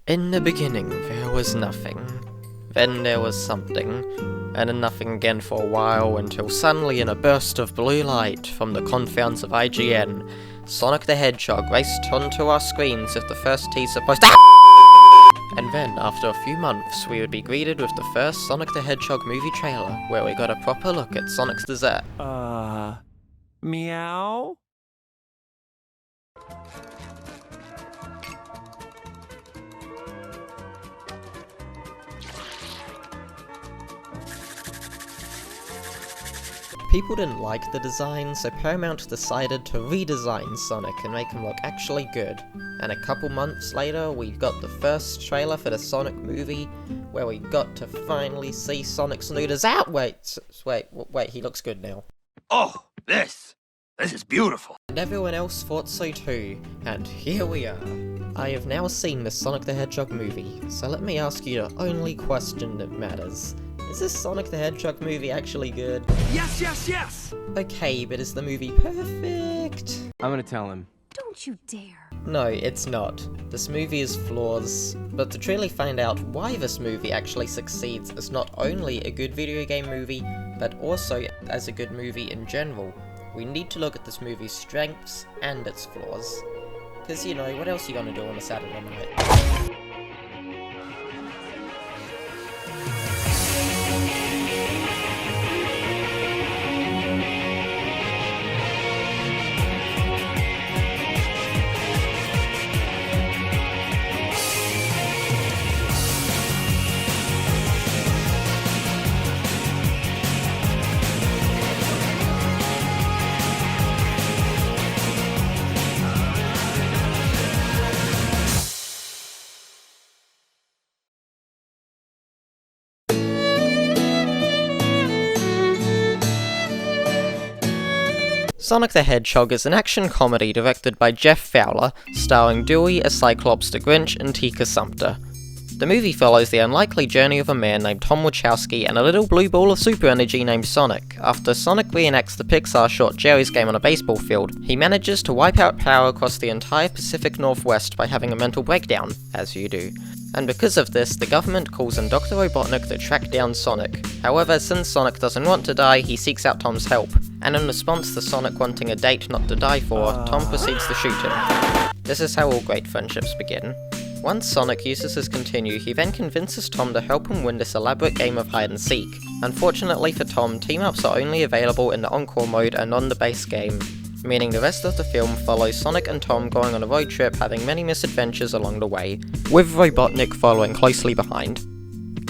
In the beginning, there was nothing. Then there was something, and then nothing again for a while, until suddenly in a burst of blue light from the confines of IGN, Sonic the Hedgehog raced onto our screens with the first teaser post. And then, after a few months, we would be greeted with the first Sonic the Hedgehog movie trailer, where we got a proper look at Sonic's dessert. Meow? People didn't like the design, so Paramount decided to redesign Sonic and make him look actually good. And a couple months later, we got the first trailer for the Sonic movie, where we got to finally see Sonic's new design. Wait, he looks good now. Oh, this is beautiful. And everyone else thought so too, and here we are. I have now seen the Sonic the Hedgehog movie, so let me ask you the only question that matters. Is this Sonic the Hedgehog movie actually good? Yes, yes, yes! Okay, but is the movie perfect? I'm gonna tell him. Don't you dare. No, it's not. This movie has flaws, but to truly find out why this movie actually succeeds as not only a good video game movie, but also as a good movie in general, we need to look at this movie's strengths and its flaws. Cause you know, what else are you gonna do on a Saturday night? Sonic the Hedgehog is an action comedy directed by Jeff Fowler, starring Dewey as Cyclops the Grinch and Tika Sumpter. The movie follows the unlikely journey of a man named Tom Wachowski and a little blue ball of super energy named Sonic. After Sonic reenacts the Pixar short Jerry's Game on a baseball field, he manages to wipe out power across the entire Pacific Northwest by having a mental breakdown, as you do. And because of this, the government calls in Dr. Robotnik to track down Sonic. However, since Sonic doesn't want to die, he seeks out Tom's help. And in response to Sonic wanting a date not to die for, Tom proceeds to shoot him. This is how all great friendships begin. Once Sonic uses his continue, he then convinces Tom to help him win this elaborate game of hide and seek. Unfortunately for Tom, team-ups are only available in the Encore mode and on the base game, meaning the rest of the film follows Sonic and Tom going on a road trip having many misadventures along the way, with Robotnik following closely behind.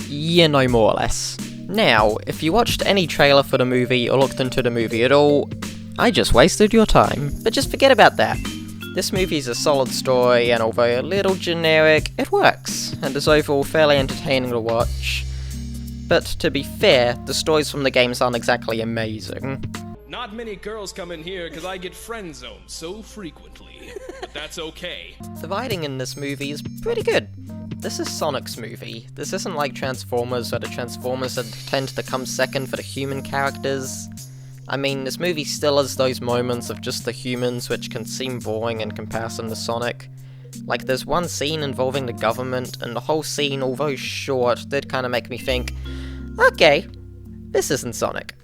You know, more or less. Now, if you watched any trailer for the movie or looked into the movie at all, I just wasted your time. But just forget about that. This movie is a solid story, and although a little generic, it works, and is overall fairly entertaining to watch. But to be fair, the stories from the games aren't exactly amazing. Not many girls come in here because I get friend-zoned so frequently, but that's okay. The writing in this movie is pretty good. This is Sonic's movie. This isn't like Transformers, where the Transformers tend to come second for the human characters. I mean, this movie still has those moments of just the humans which can seem boring in comparison to Sonic. Like, there's one scene involving the government, and the whole scene, although short, did kind of make me think, okay, this isn't Sonic.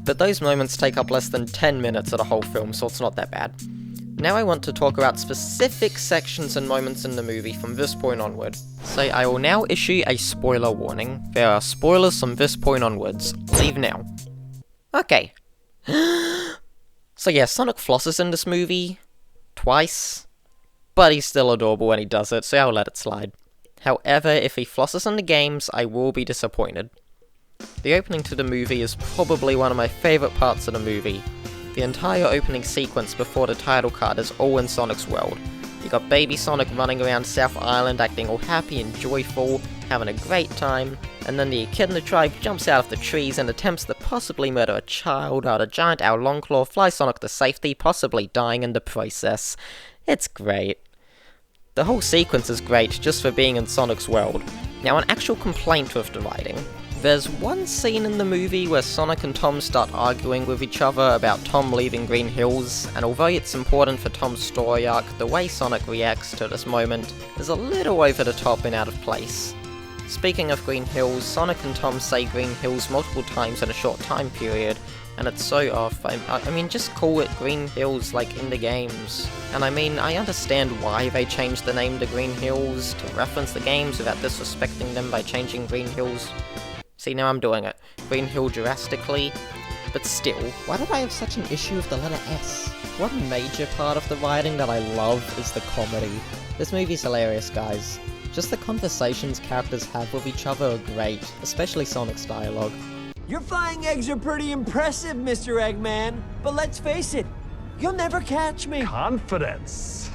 But those moments take up less than 10 minutes of the whole film, so it's not that bad. Now I want to talk about specific sections and moments in the movie from this point onward. So I will now issue a spoiler warning. There are spoilers from this point onwards. Leave now. Okay. So yeah, Sonic flosses in this movie. Twice. But he's still adorable when he does it, so I'll let it slide. However, if he flosses in the games, I will be disappointed. The opening to the movie is probably one of my favourite parts of the movie. The entire opening sequence before the title card is all in Sonic's world. You got baby Sonic running around South Island acting all happy and joyful, having a great time, and then the Echidna tribe jumps out of the trees and attempts to possibly murder a child while the giant owl Longclaw flies Sonic to safety, possibly dying in the process. It's great. The whole sequence is great just for being in Sonic's world. Now, an actual complaint with the writing. There's one scene in the movie where Sonic and Tom start arguing with each other about Tom leaving Green Hills, and although it's important for Tom's story arc, the way Sonic reacts to this moment is a little over the top and out of place. Speaking of Green Hills, Sonic and Tom say Green Hills multiple times in a short time period, and it's so off. I mean, just call it Green Hills like in the games. And I mean, I understand why they changed the name to Green Hills, to reference the games without disrespecting them by changing Green Hills. See, now I'm doing it. Green Hill drastically. But still, why did I have such an issue with the letter S? One major part of the writing that I love is the comedy. This movie's hilarious, guys. Just the conversations characters have with each other are great, especially Sonic's dialogue. Your flying eggs are pretty impressive, Mr. Eggman, but let's face it, you'll never catch me. Confidence.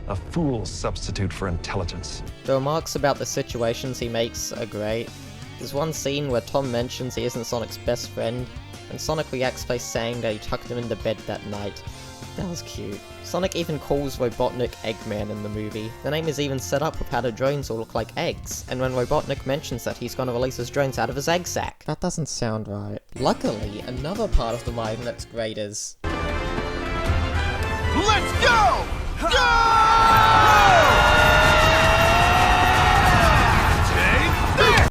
A fool's substitute for intelligence. The remarks about the situations he makes are great. There's one scene where Tom mentions he isn't Sonic's best friend, and Sonic reacts by saying that he tucked him into bed that night. That was cute. Sonic even calls Robotnik Eggman in the movie. The name is even set up with how the drones all look like eggs, and when Robotnik mentions that he's gonna release his drones out of his egg sack. That doesn't sound right. Luckily, another part of the writing that's great is... Let's go!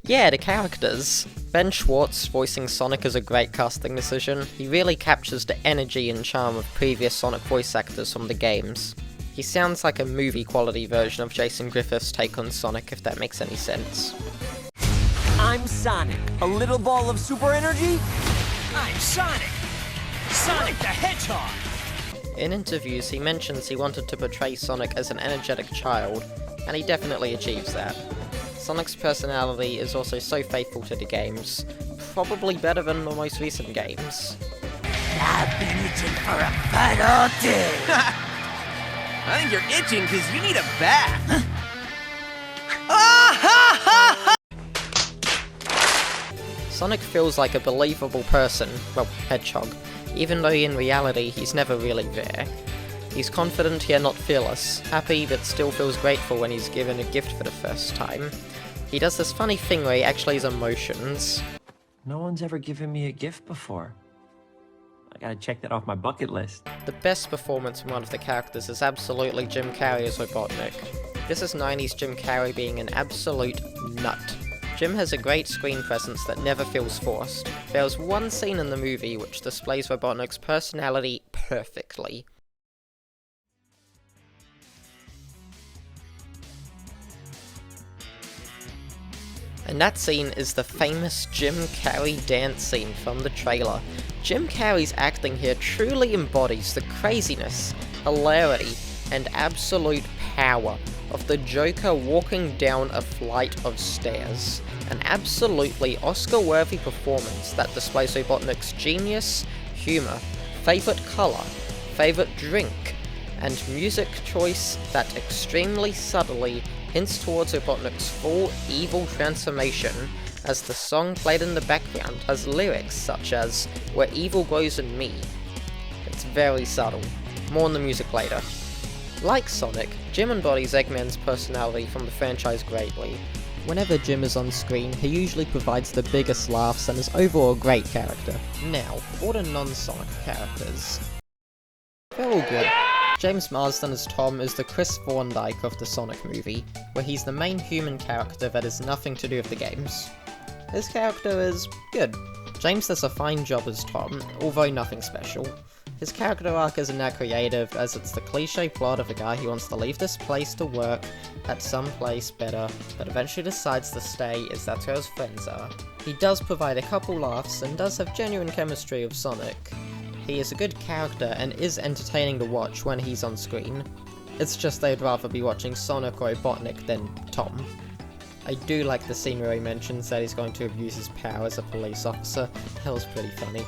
Yeah, the characters. Ben Schwartz voicing Sonic is a great casting decision. He really captures the energy and charm of previous Sonic voice actors from the games. He sounds like a movie-quality version of Jason Griffith's take on Sonic, if that makes any sense. I'm Sonic, a little ball of super energy. I'm Sonic! Sonic the Hedgehog! In interviews, he mentions he wanted to portray Sonic as an energetic child, and he definitely achieves that. Sonic's personality is also so faithful to the games, probably better than the most recent games. I've been itching for a fight all day! I think you're itching because you need a bath! Sonic feels like a believable person, well, Hedgehog, even though in reality he's never really there. He's confident yet not fearless, happy but still feels grateful when he's given a gift for the first time. He does this funny thing where he actually has emotions. No one's ever given me a gift before. I gotta check that off my bucket list. The best performance from one of the characters is absolutely Jim Carrey as Robotnik. This is 90s Jim Carrey being an absolute nut. Jim has a great screen presence that never feels forced. There's one scene in the movie which displays Robotnik's personality perfectly. And that scene is the famous Jim Carrey dance scene from the trailer. Jim Carrey's acting here truly embodies the craziness, hilarity, and absolute power of the Joker walking down a flight of stairs. An absolutely Oscar-worthy performance that displays Robotnik's genius, humour, favourite colour, favourite drink, and music choice that extremely subtly hints towards Robotnik's full evil transformation, as the song played in the background has lyrics such as, "Where evil grows in me." It's very subtle. More on the music later. Like Sonic, Jim embodies Eggman's personality from the franchise greatly. Whenever Jim is on screen, he usually provides the biggest laughs and is overall a great character. Now, all the non-Sonic characters. They're all good. James Marsden as Tom is the Chris Thorndike of the Sonic movie, where he's the main human character that has nothing to do with the games. His character is good. James does a fine job as Tom, although nothing special. His character arc isn't that creative, as it's the cliche plot of a guy who wants to leave this place to work at some place better, but eventually decides to stay as that's where his friends are. He does provide a couple laughs and does have genuine chemistry with Sonic. He is a good character and is entertaining to watch when he's on screen. It's just they'd rather be watching Sonic or Robotnik than Tom. I do like the scene where he mentions that he's going to abuse his power as a police officer. That was pretty funny.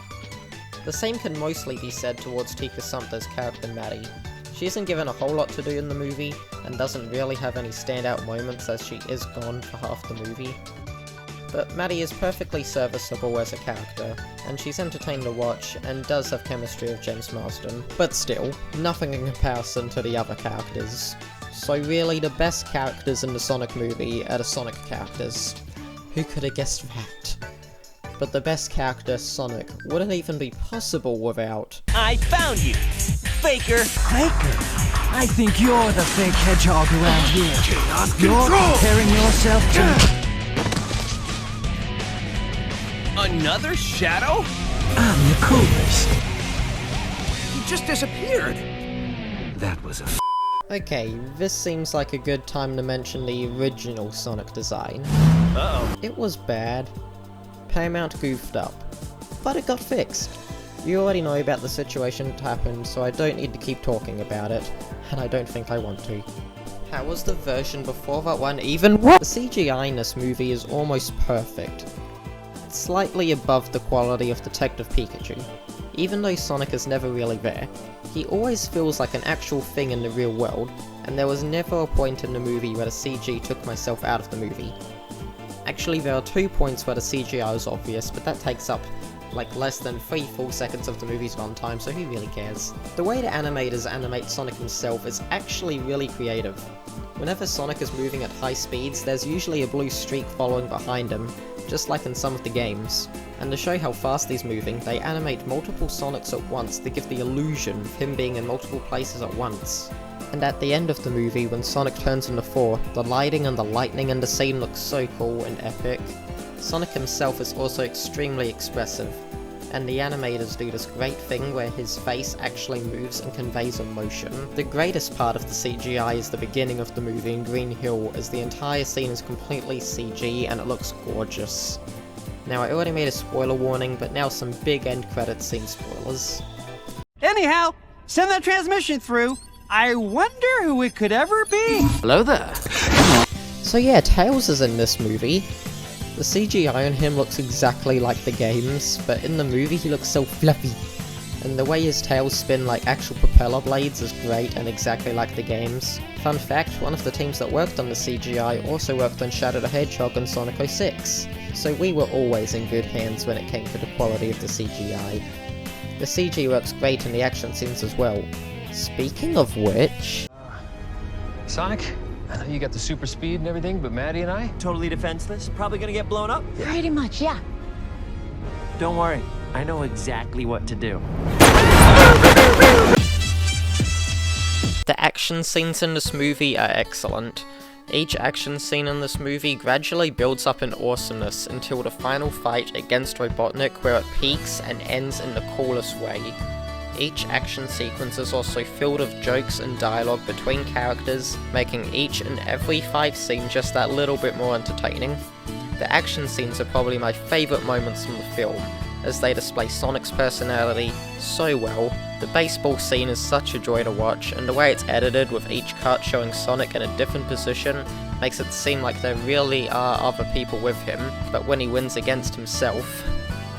The same can mostly be said towards Tika Sumpter's character Maddie. She isn't given a whole lot to do in the movie, and doesn't really have any standout moments as she is gone for half the movie. But Maddie is perfectly serviceable as a character, and she's entertaining to watch, and does have chemistry with James Marsden. But still, nothing in comparison to the other characters. So really, the best characters in the Sonic movie are the Sonic characters. Who could have guessed that? but the best character, Sonic, wouldn't even be possible without... I found you, Faker! Faker? I think you're the fake hedgehog around here. You're comparing yourself to... Another shadow? I'm the coolest. He just disappeared. That was a Okay, this seems like a good time to mention the original Sonic design. Uh-oh. It was bad. Paramount goofed up. But it got fixed. You already know about the situation that happened, so I don't need to keep talking about it, and I don't think I want to. How was the version before that one even worse? The CGI in this movie is almost perfect. It's slightly above the quality of Detective Pikachu. Even though Sonic is never really there, he always feels like an actual thing in the real world, and there was never a point in the movie where the CG took myself out of the movie. Actually, there are 2 points where the CGI is obvious, but that takes up like less than 3 full seconds of the movie's runtime, so who really cares? The way the animators animate Sonic himself is actually really creative. Whenever Sonic is moving at high speeds, there's usually a blue streak following behind him, just like in some of the games. And to show how fast he's moving, they animate multiple Sonics at once to give the illusion of him being in multiple places at once. And at the end of the movie, when Sonic turns into 4, the lighting and the lightning in the scene looks so cool and epic. Sonic himself is also extremely expressive, and the animators do this great thing where his face actually moves and conveys emotion. The greatest part of the CGI is the beginning of the movie in Green Hill, as the entire scene is completely CG and it looks gorgeous. Now, I already made a spoiler warning, but now some big end credit scene spoilers. Anyhow, send that transmission through. I wonder who it could ever be. Hello there. So yeah, Tails is in this movie. The CGI on him looks exactly like the games, but in the movie he looks so fluffy. And the way his tails spin like actual propeller blades is great and exactly like the games. Fun fact, one of the teams that worked on the CGI also worked on Shadow the Hedgehog and Sonic 06. So we were always in good hands when it came to the quality of the CGI. The CG works great in the action scenes as well. Speaking of which... Sonic, I know you got the super speed and everything, but Maddie and I? Totally defenseless? Probably gonna get blown up? Pretty much, yeah. Don't worry, I know exactly what to do. The action scenes in this movie are excellent. Each action scene in this movie gradually builds up in awesomeness until the final fight against Robotnik, where it peaks and ends in the coolest way. Each action sequence is also filled with jokes and dialogue between characters, making each and every fight scene just that little bit more entertaining. The action scenes are probably my favourite moments from the film, as they display Sonic's personality so well. The baseball scene is such a joy to watch, and the way it's edited with each cut showing Sonic in a different position makes it seem like there really are other people with him, but when he wins against himself,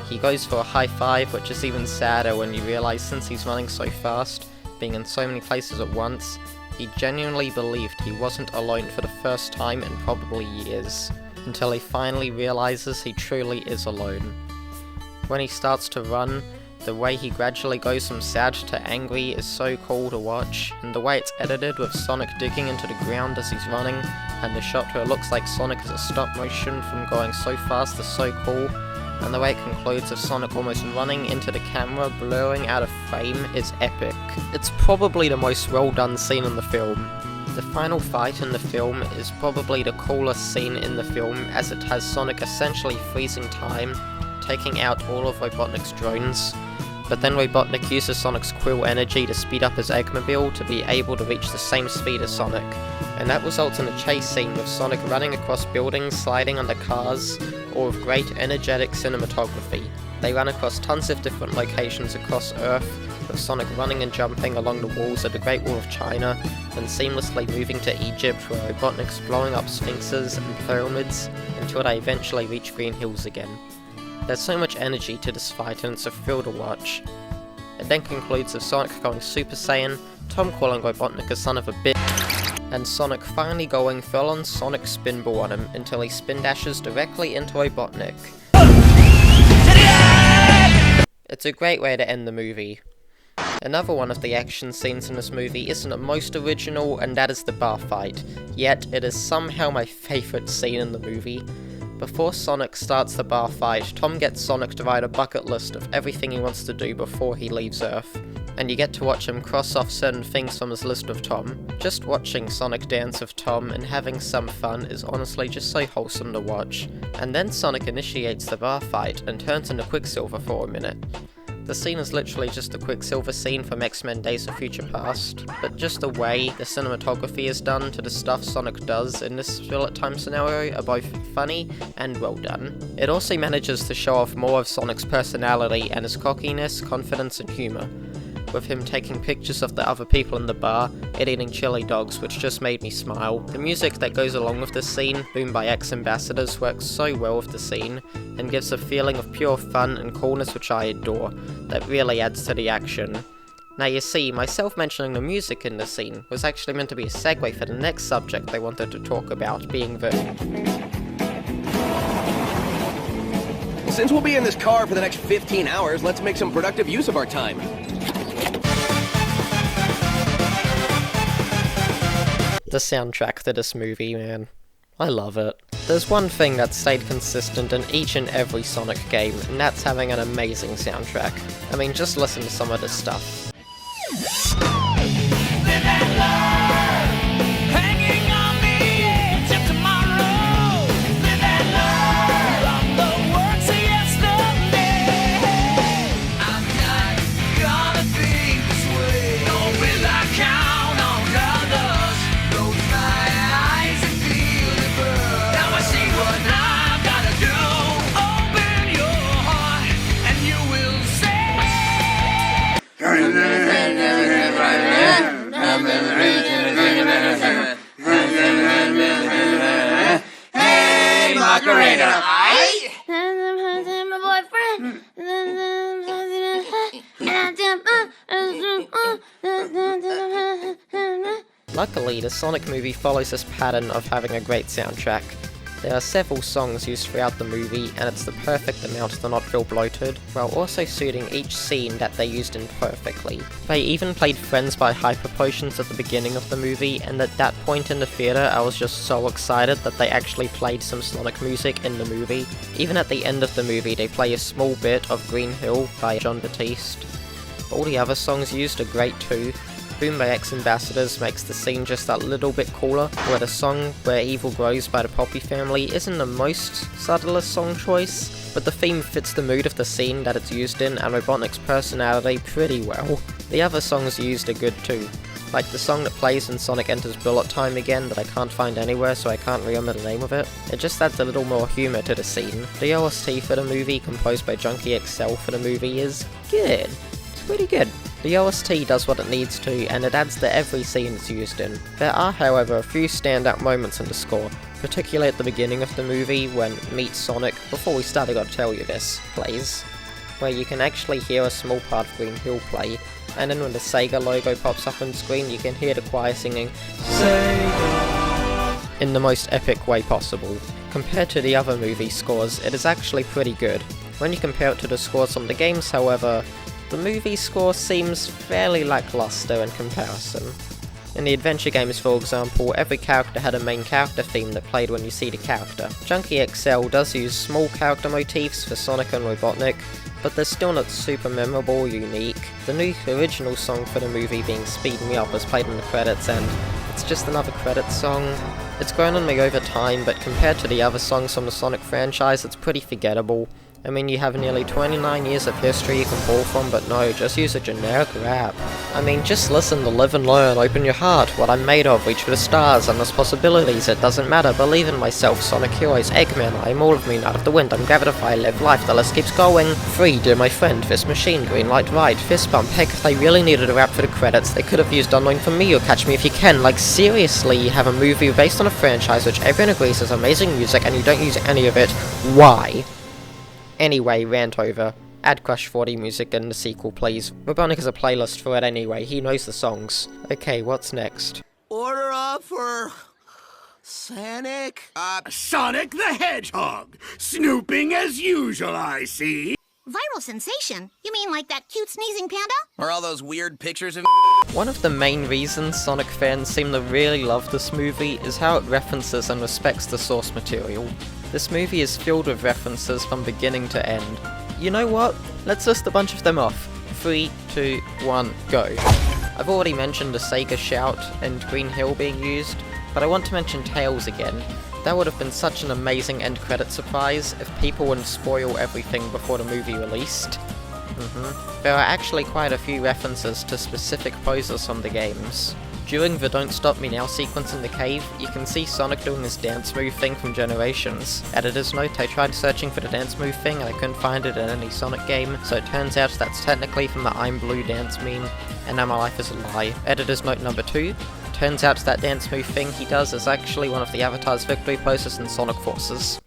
he goes for a high five, which is even sadder when you realise since he's running so fast, being in so many places at once, he genuinely believed he wasn't alone for the first time in probably years, until he finally realises he truly is alone. When he starts to run, the way he gradually goes from sad to angry is so cool to watch, and the way it's edited with Sonic digging into the ground as he's running, and the shot where it looks like Sonic is a stop motion from going so fast is so cool, and the way it concludes with Sonic almost running into the camera, blurring out of frame, is epic. It's probably the most well done scene in the film. The final fight in the film is probably the coolest scene in the film, as it has Sonic essentially freezing time, taking out all of Robotnik's drones, but then Robotnik uses Sonic's quill energy to speed up his Eggmobile to be able to reach the same speed as Sonic, and that results in a chase scene with Sonic running across buildings, sliding under cars, or with great energetic cinematography. They run across tons of different locations across Earth, with Sonic running and jumping along the walls of the Great Wall of China, and seamlessly moving to Egypt where Robotnik's blowing up sphinxes and pyramids until they eventually reach Green Hills again. There's so much energy to this fight and it's a thrill to watch. It then concludes with Sonic going Super Saiyan, Tom calling Robotnik a son of a bitch, and Sonic finally going full on Sonic Spinball on him until he spin dashes directly into Robotnik. It's a great way to end the movie. Another one of the action scenes in this movie isn't the most original, and that is the bar fight, yet it is somehow my favourite scene in the movie. Before Sonic starts the bar fight, Tom gets Sonic to write a bucket list of everything he wants to do before he leaves Earth, and you get to watch him cross off certain things from his list with Tom. Just watching Sonic dance with Tom and having some fun is honestly just so wholesome to watch. And then Sonic initiates the bar fight and turns into Quicksilver for a minute. The scene is literally just a Quicksilver scene from X-Men Days of Future Past, but just the way the cinematography is done to the stuff Sonic does in this bullet time scenario are both funny and well done. It also manages to show off more of Sonic's personality and his cockiness, confidence and humour, with him taking pictures of the other people in the bar and eating chili dogs, which just made me smile. The music that goes along with this scene, Boom by X Ambassadors, works so well with the scene, and gives a feeling of pure fun and coolness which I adore, that really adds to the action. Now you see, myself mentioning the music in the scene was actually meant to be a segue for the next subject they wanted to talk about, being the... Since we'll be in this car for the next 15 hours, let's make some productive use of our time. The soundtrack to this movie, man. I love it. There's one thing that stayed consistent in each and every Sonic game, and that's having an amazing soundtrack. I mean, just listen to some of this stuff. Hey, Macarena! Luckily, the Sonic movie follows this pattern of having a great soundtrack. There are several songs used throughout the movie, and it's the perfect amount to not feel bloated, while also suiting each scene that they used in perfectly. They even played Friends by Hyper Potions at the beginning of the movie, and at that point in the theater I was just so excited that they actually played some Sonic music in the movie. Even at the end of the movie they play a small bit of Green Hill by John Batiste. All the other songs used are great too. Boom by X Ambassadors makes the scene just that little bit cooler, where the song Where Evil Grows by the Poppy Family isn't the most subtlest song choice, but the theme fits the mood of the scene that it's used in and Robotnik's personality pretty well. The other songs used are good too, like the song that plays when Sonic enters bullet time again that I can't find anywhere so I can't remember the name of it. It just adds a little more humour to the scene. The OST for the movie, composed by Junkie XL for the movie, is good. It's pretty good. The OST does what it needs to, and it adds to every scene it's used in. There are, however, a few standout moments in the score, particularly at the beginning of the movie when Meet Sonic, before we start I gotta tell you this, plays, where you can actually hear a small part of Green Hill play, and then when the Sega logo pops up on screen you can hear the choir singing Sega in the most epic way possible. Compared to the other movie scores, it is actually pretty good. When you compare it to the scores from the games, however, the movie score seems fairly lackluster in comparison. In the adventure games, for example, every character had a main character theme that played when you see the character. Junkie XL does use small character motifs for Sonic and Robotnik, but they're still not super memorable or unique. The new original song for the movie, being Speed Me Up, is played in the credits, and it's just another credits song. It's grown on me over time, but compared to the other songs from the Sonic franchise, it's pretty forgettable. I mean, you have nearly 29 years of history you can pull from, but no, just use a generic rap. I mean, just listen to Live and Learn, Open Your Heart, What I'm Made Of, Reach for the Stars, Endless Possibilities, It Doesn't Matter, Believe in Myself, Sonic Heroes, Eggman, I Am All of Me, Night of the Wind, I'm Gravitify, Live Life, The List Keeps Going, Free, Dear My Friend, Fist Machine, Green Light Ride, Fist Bump. Heck, if they really needed a rap for the credits, they could have used Unknown From Me or Catch Me If You Can. Like, seriously, you have a movie based on a franchise which everyone agrees has amazing music and you don't use any of it. Why? Anyway, rant over. Add Crush 40 music in the sequel, please. Robotnik has a playlist for it anyway, he knows the songs. Okay, what's next? Order up for... Sonic? Sonic the Hedgehog! Snooping as usual, I see. Viral sensation? You mean like that cute sneezing panda? Or all those weird pictures of One of the main reasons Sonic fans seem to really love this movie is how it references and respects the source material. This movie is filled with references from beginning to end. You know what? Let's list a bunch of them off. 3, 2, 1, go. I've already mentioned the Sega shout and Green Hill being used, but I want to mention Tails again. That would have been such an amazing end credit surprise if people wouldn't spoil everything before the movie released. There are actually quite a few references to specific poses from the games. During the Don't Stop Me Now sequence in the cave, you can see Sonic doing this dance move thing from Generations. Editor's note, I tried searching for the dance move thing and I couldn't find it in any Sonic game, so it turns out that's technically from the I'm Blue dance meme, and now my life is a lie. Editor's note number 2, turns out that dance move thing he does is actually one of the Avatar's victory poses in Sonic Forces.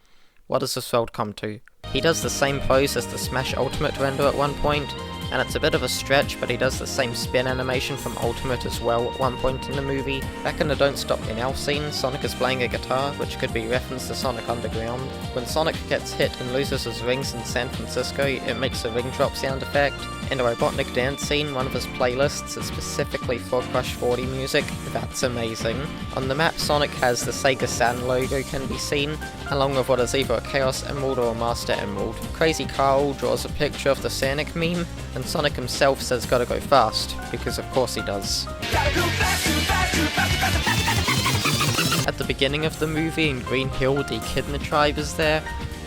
What does this world come to? He does the same pose as the Smash Ultimate render at one point, and it's a bit of a stretch, but he does the same spin animation from Ultimate as well at one point in the movie. Back in the Don't Stop Me Now scene, Sonic is playing a guitar, which could be reference to Sonic Underground. When Sonic gets hit and loses his rings in San Francisco, it makes a ring drop sound effect. In the Robotnik dance scene, one of his playlists is specifically for Crush 40 music. That's amazing. On the map, Sonic has the Sega San logo can be seen, along with what is either a Chaos Emerald or a Master Emerald. Crazy Carl draws a picture of the Sonic meme, and Sonic himself says gotta go fast, because of course he does. At the beginning of the movie in Green Hill, the Echidna tribe is there.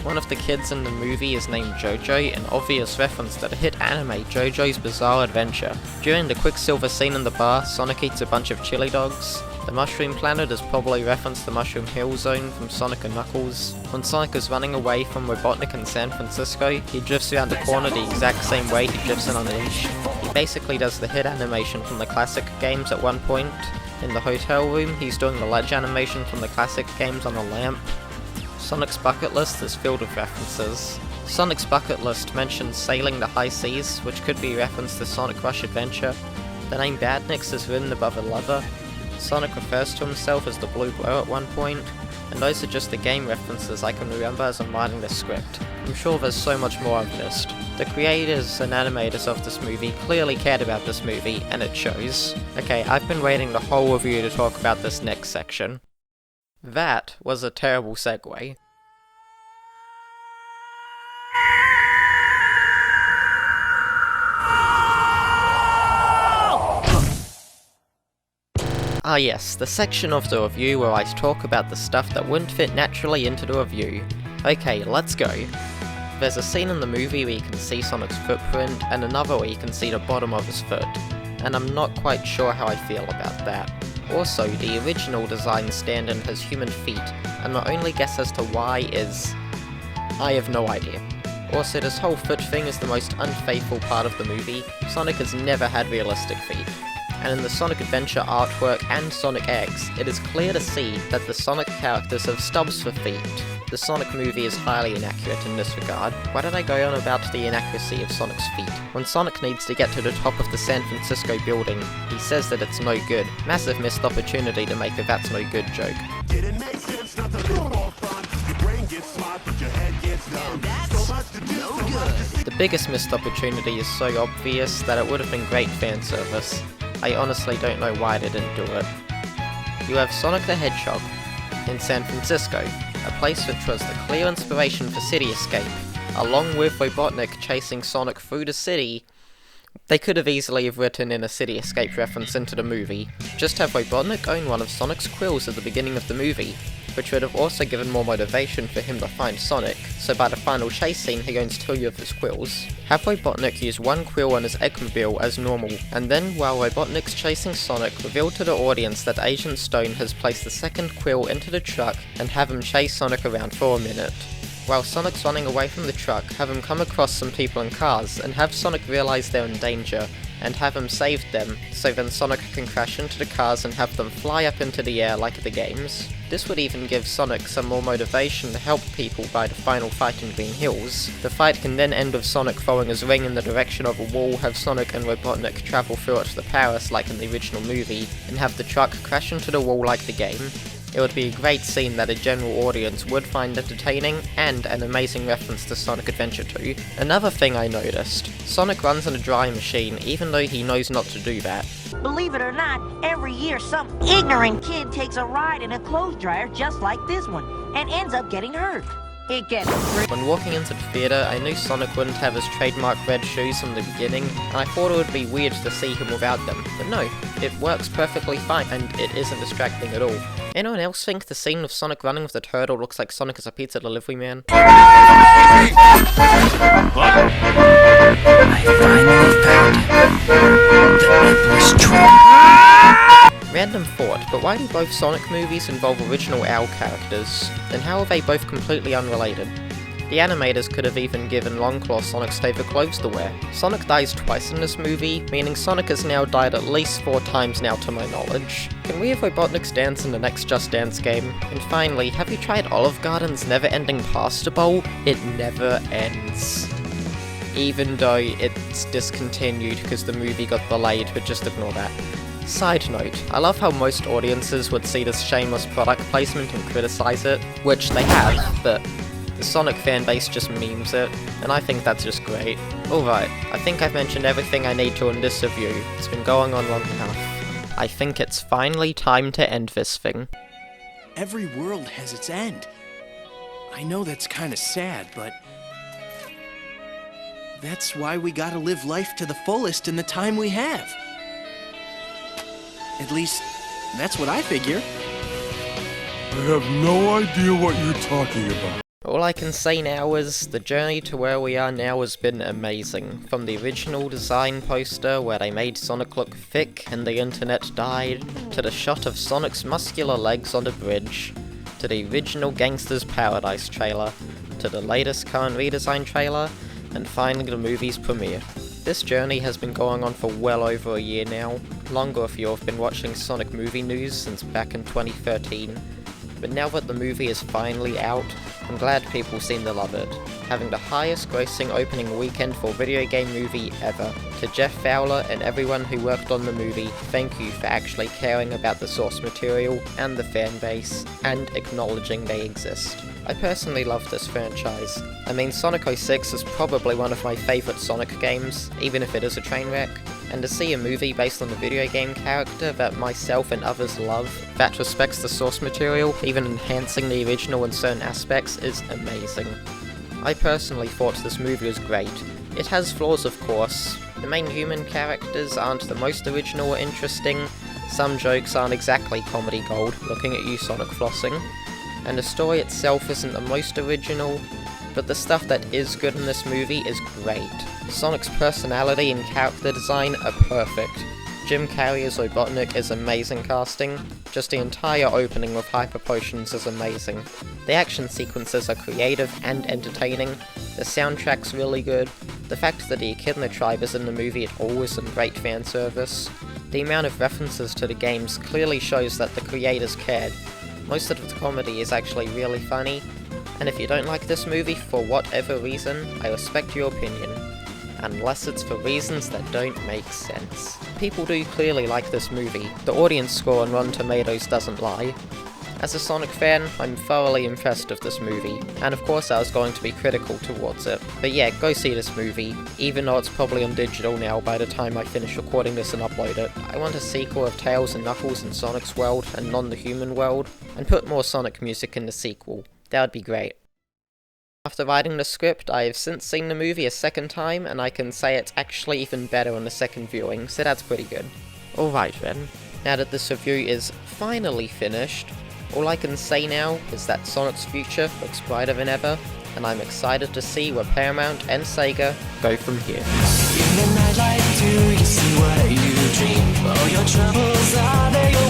One of the kids in the movie is named JoJo, an obvious reference to the hit anime JoJo's Bizarre Adventure. During the Quicksilver scene in the bar, Sonic eats a bunch of chili dogs. The Mushroom Planet is probably referenced to Mushroom Hill Zone from Sonic & Knuckles. When Sonic is running away from Robotnik in San Francisco, he drifts around the corner the exact same way he drifts in Unleashed. He basically does the hit animation from the classic games at one point. In the hotel room, he's doing the ledge animation from the classic games on the lamp. Sonic's bucket list is filled with references. Sonic's bucket list mentions sailing the high seas, which could be a reference to Sonic Rush Adventure. The name Badniks is written above a lever. Sonic refers to himself as the Blue Glow at one point, and those are just the game references I can remember as I'm writing this script. I'm sure there's so much more I've missed. The creators and animators of this movie clearly cared about this movie, and it shows. Okay, I've been waiting the whole review to talk about this next section. That was a terrible segue. Ah yes, the section of the review where I talk about the stuff that wouldn't fit naturally into the review. Okay, let's go. There's a scene in the movie where you can see Sonic's footprint, and another where you can see the bottom of his foot, and I'm not quite sure how I feel about that. Also, the original design stand-in has human feet, and my only guess as to why is... I have no idea. Also, this whole foot thing is the most unfaithful part of the movie. Sonic has never had realistic feet. And in the Sonic Adventure artwork and Sonic X, it is clear to see that the Sonic characters have stubs for feet. The Sonic movie is highly inaccurate in this regard. Why did I go on about the inaccuracy of Sonic's feet? When Sonic needs to get to the top of the San Francisco building, he says that it's no good. Massive missed opportunity to make a that's no good joke. Didn't make sense not to live for fun. Your brain gets smart, but your head gets dumb. So much to do, no good. The biggest missed opportunity is so obvious that it would have been great fan service. I honestly don't know why they didn't do it. You have Sonic the Hedgehog in San Francisco, a place which was the clear inspiration for City Escape. Along with Robotnik chasing Sonic through the city, they could have easily have written in a City Escape reference into the movie. Just have Robotnik own one of Sonic's quills at the beginning of the movie, which would have also given more motivation for him to find Sonic, so by the final chase scene he owns 2 of his quills. Have Robotnik use one quill on his Eggmobile as normal, and then while Robotnik's chasing Sonic, reveal to the audience that Agent Stone has placed the second quill into the truck and have him chase Sonic around for a minute. While Sonic's running away from the truck, have him come across some people in cars, and have Sonic realize they're in danger, and have him save them, so then Sonic can crash into the cars and have them fly up into the air like the games. This would even give Sonic some more motivation to help people by the final fight in Green Hills. The fight can then end with Sonic throwing his ring in the direction of a wall, have Sonic and Robotnik travel through it to Paris like in the original movie, and have the truck crash into the wall like the game. It would be a great scene that a general audience would find entertaining, and an amazing reference to Sonic Adventure 2. Another thing I noticed, Sonic runs in a drying machine even though he knows not to do that. Believe it or not, every year some ignorant kid takes a ride in a clothes dryer just like this one, and ends up getting hurt. It gets When walking into the theatre, I knew Sonic wouldn't have his trademark red shoes from the beginning, and I thought it would be weird to see him without them, but no, it works perfectly fine, and it isn't distracting at all. Anyone else think the scene of Sonic running with the turtle looks like Sonic is a pizza delivery man? I finally found the Emperor's tree. Random thought, but why do both Sonic movies involve original OWL characters? And how are they both completely unrelated? The animators could have even given Longclaw Sonic's favourite clothes to wear. Sonic dies twice in this movie, meaning Sonic has now died at least 4 times now to my knowledge. Can we have Robotnik's dance in the next Just Dance game? And finally, have you tried Olive Garden's never-ending pasta bowl? It never ends. Even though it's discontinued because the movie got delayed, but just ignore that. Side note, I love how most audiences would see this shameless product placement and criticize it, which they have, but the Sonic fanbase just memes it, and I think that's just great. Alright, I think I've mentioned everything I need to in this review. It's been going on long enough. I think it's finally time to end this thing. Every world has its end. I know that's kinda sad, but that's why we gotta live life to the fullest in the time we have. At least, that's what I figure. I have no idea what you're talking about. All I can say now is, the journey to where we are now has been amazing. From the original design poster, where they made Sonic look thick and the internet died, to the shot of Sonic's muscular legs on the bridge, to the original Gangsta's Paradise trailer, to the latest current redesign trailer, and finally the movie's premiere. This journey has been going on for well over a year now, longer if you have been watching Sonic movie news since back in 2013. But now that the movie is finally out, I'm glad people seem to love it, having the highest grossing opening weekend for a video game movie ever. To Jeff Fowler and everyone who worked on the movie, thank you for actually caring about the source material and the fan base, and acknowledging they exist. I personally love this franchise. I mean, Sonic 06 is probably one of my favourite Sonic games, even if it is a train wreck, and to see a movie based on a video game character that myself and others love, that respects the source material, even enhancing the original in certain aspects, is amazing. I personally thought this movie was great. It has flaws, of course. The main human characters aren't the most original or interesting, some jokes aren't exactly comedy gold, looking at you Sonic flossing, and the story itself isn't the most original, but the stuff that is good in this movie is great. Sonic's personality and character design are perfect. Jim Carrey as Robotnik is amazing casting, just the entire opening with Hyper Potions is amazing. The action sequences are creative and entertaining, the soundtrack's really good, the fact that the Echidna tribe is in the movie at all is some great fan service. The amount of references to the games clearly shows that the creators cared. Most of the comedy is actually really funny, and if you don't like this movie for whatever reason, I respect your opinion. Unless it's for reasons that don't make sense. People do clearly like this movie. The audience score on Rotten Tomatoes doesn't lie. As a Sonic fan, I'm thoroughly impressed with this movie, and of course I was going to be critical towards it. But yeah, go see this movie, even though it's probably on digital now by the time I finish recording this and upload it. I want a sequel of Tails and Knuckles in Sonic's world, and not the human world, and put more Sonic music in the sequel. That would be great. After writing the script, I have since seen the movie a second time, and I can say it's actually even better on the second viewing, so that's pretty good. Alright then, now that this review is finally finished, all I can say now is that Sonic's future looks brighter than ever, and I'm excited to see where Paramount and Sega go from here. In the nightlight, do you see what you dream? All your troubles are there.